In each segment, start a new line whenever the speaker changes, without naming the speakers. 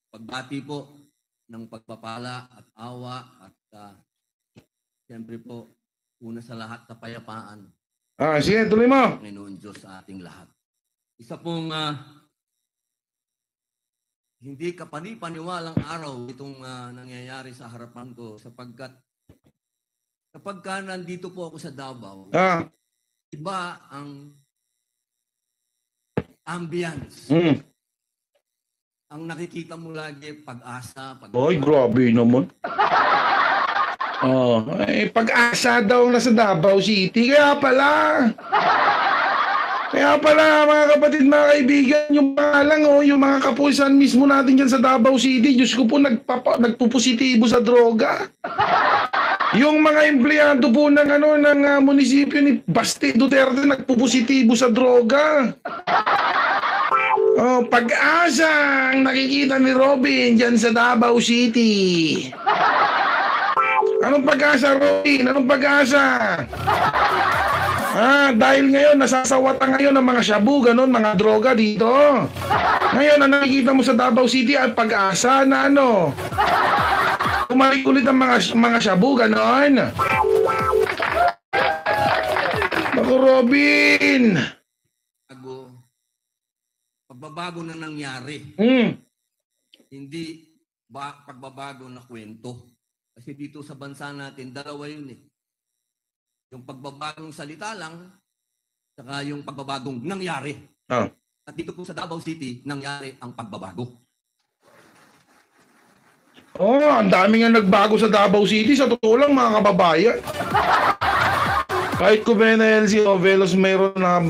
pagbati po ng pagpapala at awa at siyempre po, una sa lahat, kapayapaan.
Sige, tuloy mo.
Panginoon Diyos sa ating lahat. Isa pong hindi kapani-paniwalang araw itong nangyayari sa harapan ko sapagkat kapag nandito po ako sa Davao, iba ang ambience. Ang nakikita mo lagi, pag-asa.
Oy, grabe naman. Pag-asa daw na sa Davao City. Kaya pala, mga kapatid, mga kaibigan, yung pangalang, yung mga kapulisan mismo natin dyan sa Davao City, Diyos ko po, nagpupositibo sa droga. Yung mga empleyado po ng, ng munisipyo ni Basti Duterte, nagpupositibo sa droga. Pag-asa ang nakikita ni Robin dyan sa Davao City. Anong pag-asa, Robin? Anong pag-asa? Dahil ngayon, nasasawatan ngayon ng mga shabu, ganun, mga droga dito. Ngayon, ang nakikita mo sa Davao City ay pag-asa na kumalik ulit ang mga shabu, ganun. Naku, Robin.
Pagbabago na nangyari. Hindi pagbabago na kwento. Kasi dito sa bansa natin, dalawa yun eh. Yung pagbabagong salita lang, saka yung pagbabagong nangyari. At dito po sa Davao City, nangyari ang pagbabago.
Ang dami nga nagbago sa Davao City. Sa totoo lang, mga kababayan. Kahit Cubena LC o Velos mayroon na...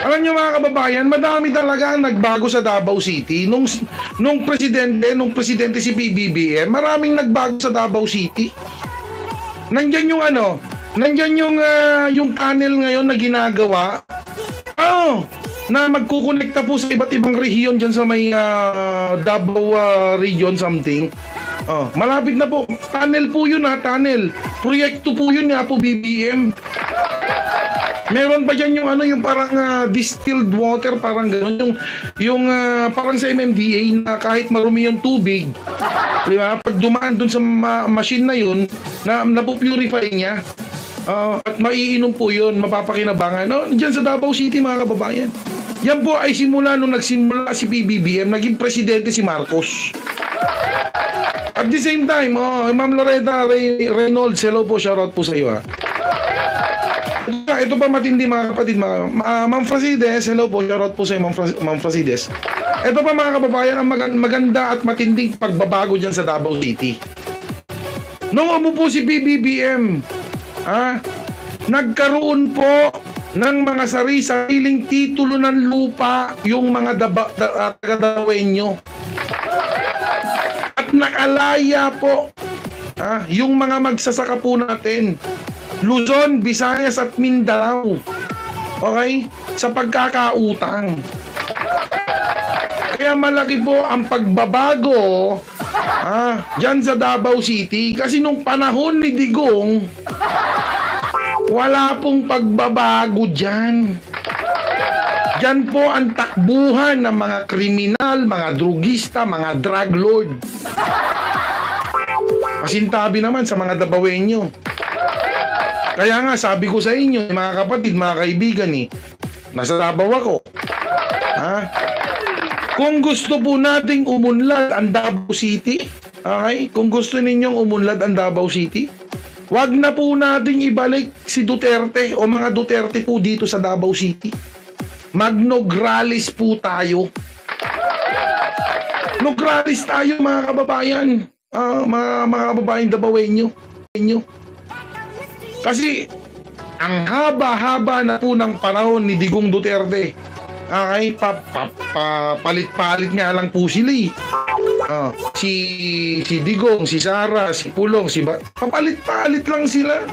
Alam niyo mga kababayan, madami talaga ang nagbago sa Davao City. Nung presidente si PBBM, maraming nagbago sa Davao City. Nandiyan yung yung tunnel ngayon na ginagawa. Na magkukonekta po sa iba't ibang rehiyon dyan sa may Davao region something. Malapit na po. Tunnel po yun tunnel. Proyekto po yun po BBM. Meron pa dyan yung parang distilled water, parang gano'n. Yung parang sa MMDA na kahit marumi yung tubig, di ba? Pag dumaan dun sa machine na yun, napupurify niya. At maiinom po yun, mapapakinabangan. Diyan sa Davao City, mga kababayan. Yan po ay simula nung nagsimula si PBBM, naging presidente si Marcos. At the same time, Ma'am Loretta Reynolds, hello po, shoutout po sa iyo. Ito pa matindi mga kapatid, Ma'am Francides, hello po, shoutout po sa iyo, Ma'am Francides. Ito pa mga kababayan, ang maganda at matinding pagbabago dyan sa Davao City. Nung umupo si PBBM, nagkaroon po ng mga sariling titulo ng lupa yung mga taga-Davaoenyo. At nakalaya po yung mga magsasaka po natin. Luzon, Visayas at Mindanao. Okay? Sa pagkakautang. Kaya malaki po ang pagbabago dyan sa Davao City. Kasi nung panahon ni Digong, wala pong pagbabago dyan. Dyan po ang takbuhan ng mga kriminal, mga drugista, mga drug lord. Kasintabi naman sa mga Davaoenyo. Kaya nga, sabi ko sa inyo, mga kapatid, mga kaibigan, nasa Davao ako. Kung gusto po nating umunlad ang Davao City, okay? Kung gusto ninyong umunlad ang Davao City, wag na po nating ibalik si Duterte o mga Duterte po dito sa Davao City. Mag-Nograles po tayo. Nograles tayo, mga kababayan. Mga kababayan Davaoenyo. Kasi ang haba-haba na po ng panahon ni Digong Duterte. Okay, palit-palit nga lang po sila. Si Digong, si Sara, si Pulong, papalit-palit lang sila.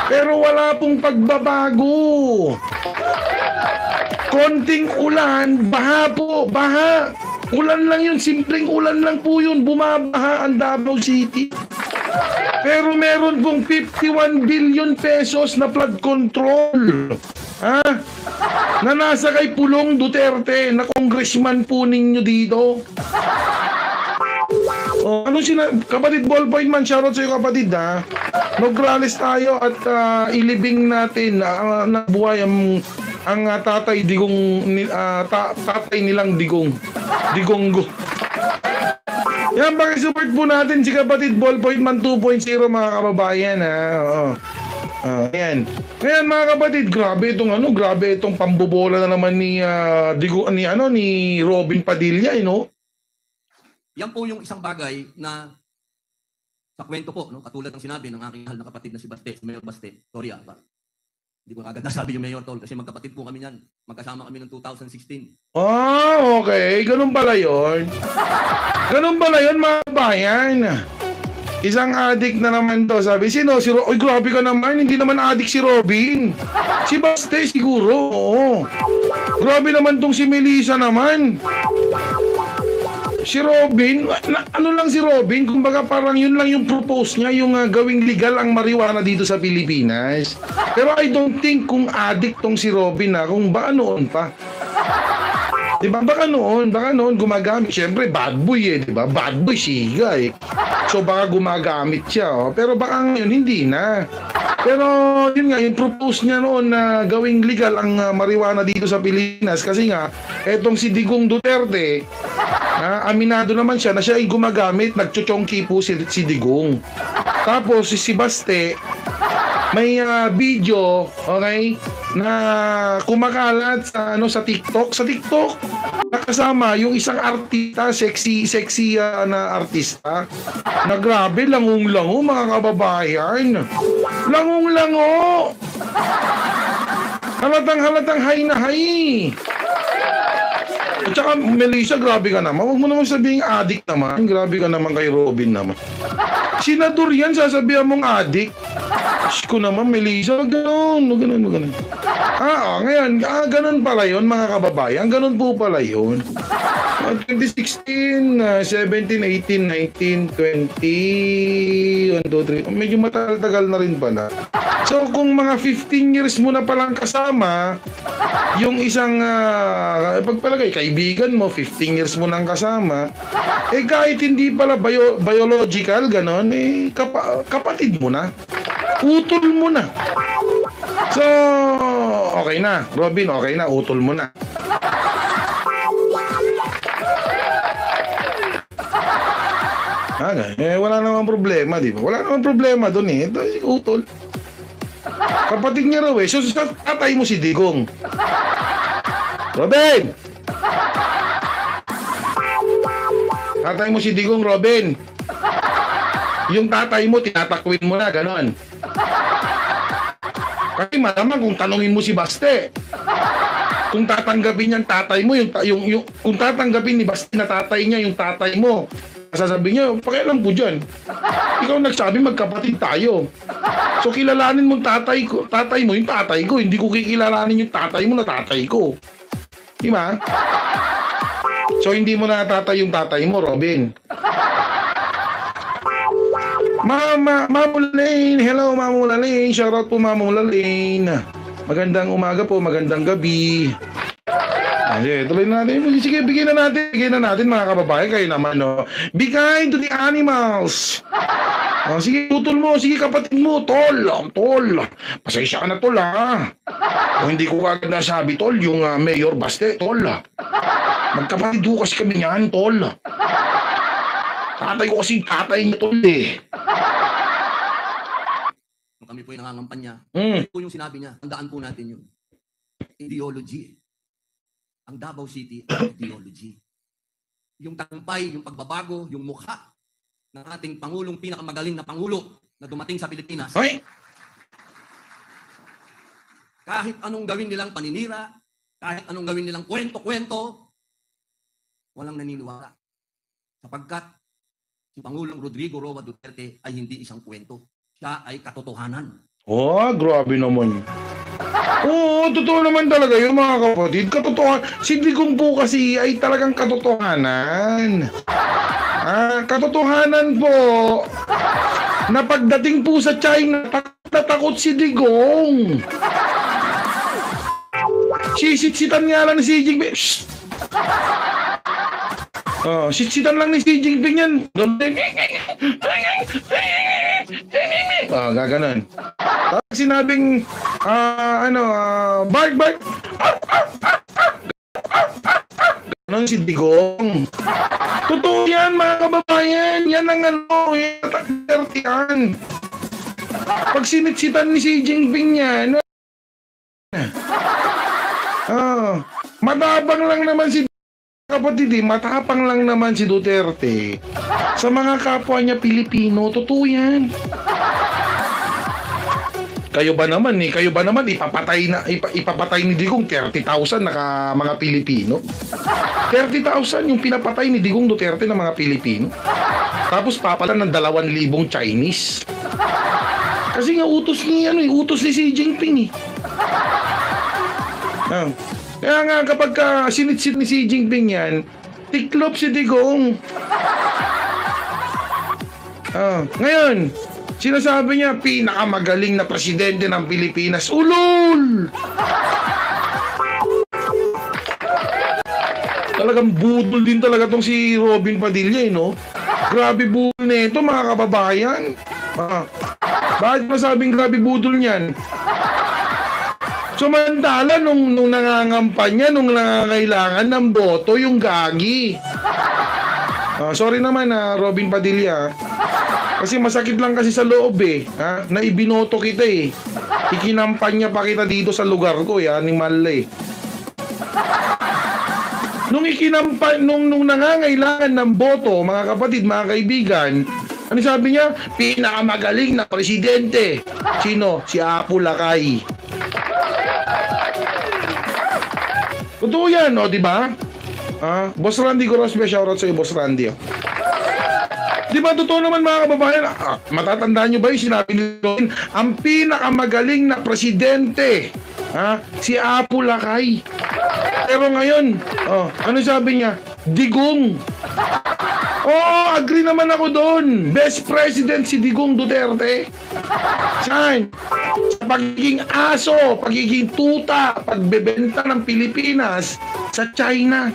Pero wala pong pagbabago. Konting ulan, baha po, baha. Ulan lang yun, simpleng ulan lang po yun, bumabaha ang Davao City. Pero meron pong 51 billion pesos na flood control. Na nasa kay Pulong Duterte, na congressman po ninyo dito. Oh, kapatid Ballpoint man, shoutout sa'yo kapatid ha. Nograles tayo at ilibing natin na buhay ang tatay digong tatay nilang digonggo. Yan, pakisupport po natin si kapatid Ballpoint man 2.0 mga kababayan ha. Oo. Ayan. Ngayon mga kapatid, grabe itong pambobola na naman ni Robin Padilla, no?
Yan po yung isang bagay na sa kwento po, no? Katulad ng sinabi ng aking mahal na kapatid na si Baste, si Mayor Baste. Sorry hindi ko agad nasabi yung Mayor Tol kasi magkapatid po kami niyan. Magkasama kami noong 2016.
Okay. Ganun pala yun. Ganun pala yun mga bayan. Isang adik na naman to. Sabi, sino? Uy, grabe ka naman. Hindi naman adik si Robin. Si Baste siguro. Oo. Grabe naman tong si Melissa naman. Si Robin, ano lang si Robin, kumbaga parang yun lang yung propose niya, yung gawing legal ang marijuana dito sa Pilipinas. Pero I don't think kung addict tong si Robin kung baka noon pa. Diba, baka noon gumagamit. Siyempre, bad boy diba? Bad boy siga So baka gumagamit siya, Pero baka ngayon, hindi na. Pero yun nga, yung propose niya noon na gawing legal ang marijuana dito sa Pilipinas kasi nga, etong si Digong Duterte, aminado naman siya na siya ay gumagamit, nagchuchongki po si Digong. Tapos si Baste, may video, okay, na kumakalat sa TikTok. Sa TikTok, nakasama yung isang artista, sexy na artista, na grabe, langong-lango mga kababayan. Langong-lango! Halatang hay na hay. At saka, Melissa, grabe ka naman. Huwag mo naman sabihin addict naman. Grabe ka naman kay Robin naman. Senador yan, sasabihan mong addict. Ko naman, Melissa, ganun. Ngayon, ganun pala yun, mga kababayan. Ganun po pala yun. 2016, 17, 18, 19, 20, 1, 2, 3. Medyo matagal na rin pala. So, kung mga 15 years mo na palang kasama, yung isang, pagpalagay, kaibigan mo, 15 years mo nang kasama, kahit hindi pala biological, ganon, kapatid mo na. Utol mo na. So, okay na. Robin, okay na. Utol mo na. Wala namang problema, di ba? Wala namang problema doon Ito, utol. Kapatid niya raw So, tatay mo si Digong. Robin! Tatay mo si Digong, Robin. Yung tatay mo, tinatakwin mo na, ganon. Kasi malamang kung tanungin mo si Baste, kung tatanggapin niyang tatay mo, kung tatanggapin ni Baste na tatay niya, yung tatay mo, sasabihin niya, pakialam po dyan. Ikaw nagsabi, magkapatid tayo. So kilalanin mo tatay mo, yung tatay ko. Hindi ko kikilalanin yung tatay mo na tatay ko. Di ba? So hindi mo na tatay yung tatay mo, Robin. Mamulaline. Hello, Mamulaline. Shoutout po, Mamulaline. Magandang umaga po, magandang gabi. Tuloy na natin. Sige, bigyan na natin mga kababayan. Kayo naman, Be kind to the animals. Sige, tutol mo. Sige, kapatid mo. Tol. Pasensya ka na, Tol, Kung hindi ko agad nasabi, Tol, yung Mayor Baste, Tol, magkapatid ko kasi kami niyan, Tol. Tatay ko kasi tatay niya, Tol,
Kami po yung nangangampanya. Ito po yung sinabi niya. Tandaan po natin yun. Ideology. Ang Davao City ang ideology. Yung tagumpay, yung pagbabago, yung mukha ng ating Pangulong, pinakamagaling na Pangulo na dumating sa Pilipinas.
Hoy!
Kahit anong gawin nilang paninira, kahit anong gawin nilang kwento-kwento, walang naniniwala. Sapagkat si Pangulong Rodrigo Roa Duterte ay hindi isang kwento. Siya ay katotohanan.
Grabe naman. Oo, totoo naman talaga yun mga kapatid. Katotohanan. Si Digong po kasi ay talagang katotohanan. Katotohanan po na pagdating po sa China, takot si Digong. Sisitsitan nga lang si Xi Jinping. Sitsitan lang ni Xi Jinping yan. Gaganon. Tapos sinabing, bark, bark. Ganon si Digong. Totoo yan, mga kababayan. Yan ang yan. Pag sinitsitan ni Xi Jinping yan, matabang lang naman si kapatid, matapang lang naman si Duterte sa mga kapwa niya Pilipino. Totoo yan. Kayo ba naman ipapatay ni Digong 30,000 na mga Pilipino? 30,000 yung pinapatay ni Digong Duterte ng mga Pilipino. Tapos papala ng 2,000 Chinese. Kasi nga utos ni Xi Jinping . Kaya nga kapag sinitsit ni Xi Jinping yan, tiklop si Digong. Ngayon, sinasabi niya, pinakamagaling na presidente ng Pilipinas. Ulol! Talagang budol din talaga tong si Robin Padilla, no? Grabe budol nito, mga kababayan. Bakit masabing grabe budol niyan? Sumantala nung nangangampanya, nung nangangailangan ng boto, yung gagi. Sorry naman Robin Padilla. Kasi masakit lang kasi sa loob na ibinoto kita Ikinampanya pa kita dito sa lugar ko animal Nung nangangailangan ng boto, mga kapatid, mga kaibigan, ano sabi niya? Pinakamagaling na presidente. Sino? Si Apo Lakay. Totoo yan, di ba? Boss Randy Gorospe, shoutout sa'yo, Boss Randy. Di ba, totoo naman, mga kababayan? Matatandaan nyo ba yung sinabi nito? Ang pinakamagaling na presidente, si Apo Lakay. Pero ngayon, ano sabi niya? Digong. Agree naman ako doon. Best president si Digong Duterte. Saan? Sa pagiging aso, pagiging tuta, pagbebenta ng Pilipinas sa China.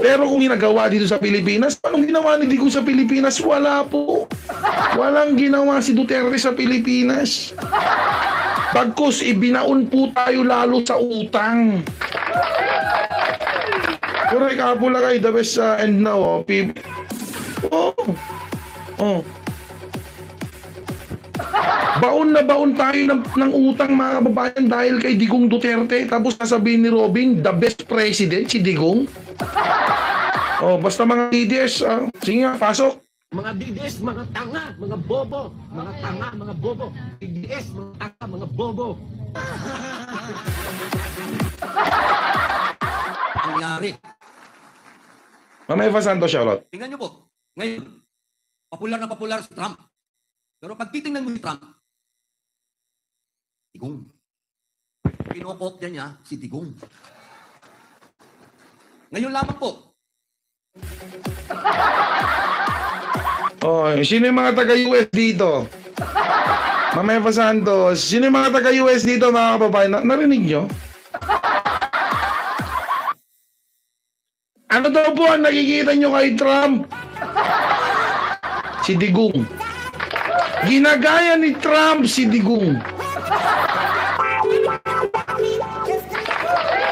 Pero kung ginagawa dito sa Pilipinas, anong ginawa ni Digong sa Pilipinas? Wala po. Walang ginawa si Duterte sa Pilipinas. Bagkus, ibinaon po tayo lalo sa utang. Correct, Apo Lakay, the best and now, Baon na baon tayo ng utang, mga kababayan, dahil kay Digong Duterte. Tapos sasabihin ni Robin, the best president, si Digong. Basta mga DDS, sige nga, pasok.
Mga DDS, mga tanga, mga bobo. Mga tanga, mga bobo. DDS, mga tanga, mga bobo. Nangyari.
Mamaya pa Santos, shoutout.
Tingnan nyo po. Ngayon, popular na popular si Trump. Pero pag titingnan mo si Trump, Digong. Pinokopya niya si Digong. Ngayon lamang po.
Sino yung mga taga-US dito? Mamaya pa Santos. Sino yung mga taga-US dito, mga kababayan? Narinig nyo? Ano daw po ang nakikita nyo kay Trump? Si Digong. Ginagaya ni Trump si Digong.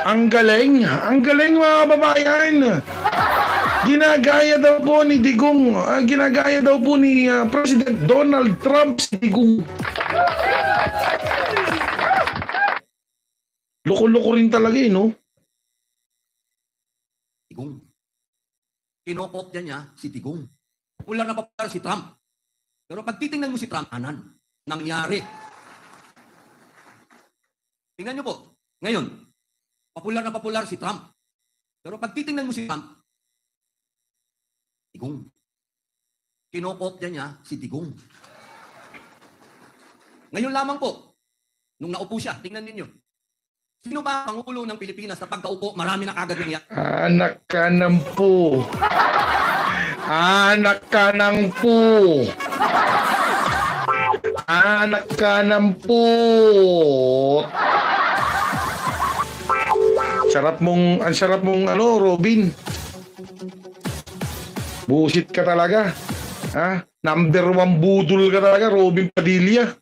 Ang galing mga kababayan. Ginagaya daw po ni Digong, ginagaya daw po ni President Donald Trump si Digong. Loko-loko rin talaga no?
Digong. Kinokopya niya si Digong. Popular na popular si Trump. Pero pag titingnan mo si Trump, nangyari. Tingnan nyo po. Ngayon, popular na popular si Trump. Pero pag titingnan mo si Trump, Digong. Kinokopya niya si Digong. Ngayon lamang po, nung naupo siya, tingnan ninyo. Sino ba ang Pangulo ng Pilipinas na pagkaupo, marami na kagad niya?
Anak ka ng po. Anak ka ng po. Anak ka ng po. Ang sarap mong Robin. Busit ka talaga. Ha? Number 1 budol ka talaga, Robin Padilla.